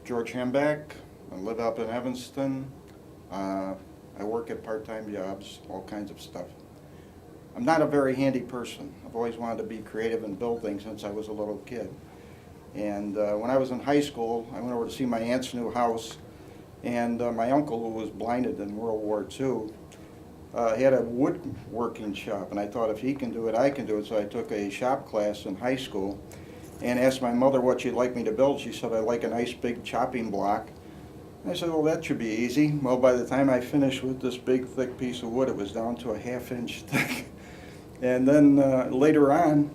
George Hambach. I live up in Evanston. I work at part-time jobs, all kinds of stuff. I'm not a very handy person. I've always wanted to be creative and build things since I was a little kid. And when I was in high school, I went over to see my aunt's new house, and my uncle, who was blinded in World War II, he had a woodworking shop, and I thought if he can do it, I can do it. So I took a shop class in high school and asked my mother what she'd like me to build. She said, I'd like a nice big chopping block. And I said, well, that should be easy. Well, by the time I finished with this big, thick piece of wood, it was down to a half-inch thick. And then later on,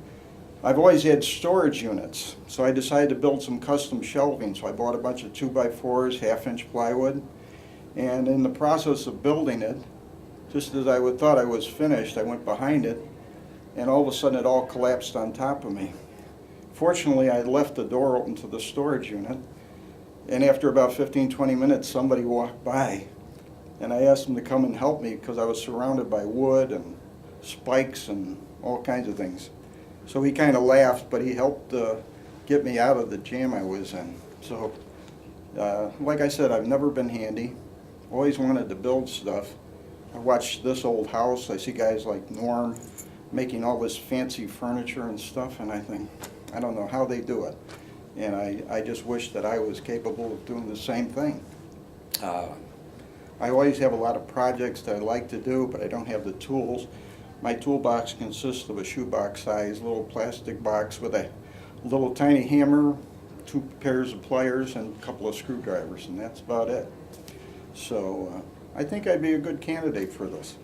I've always had storage units, so I decided to build some custom shelving. So I bought a bunch of 2x4s, half-inch plywood, and in the process of building it, just as I thought I was finished, I went behind it, and all of a sudden it all collapsed on top of me. Fortunately, I left the door open to the storage unit, and after about 15-20 minutes, somebody walked by, and I asked them to come and help me because I was surrounded by wood and spikes and all kinds of things. So he kind of laughed, but he helped get me out of the jam I was in. So, like I said, I've never been handy. Always wanted to build stuff. I watch this old house. I see guys like Norm making all this fancy furniture and stuff, and I think, I don't know how they do it. And I just wish that I was capable of doing the same thing. I always have a lot of projects that I like to do, but I don't have the tools. My toolbox consists of a shoebox size little plastic box with a little tiny hammer, 2 pairs of pliers, and a couple of screwdrivers, and that's about it. So I think I'd be a good candidate for this.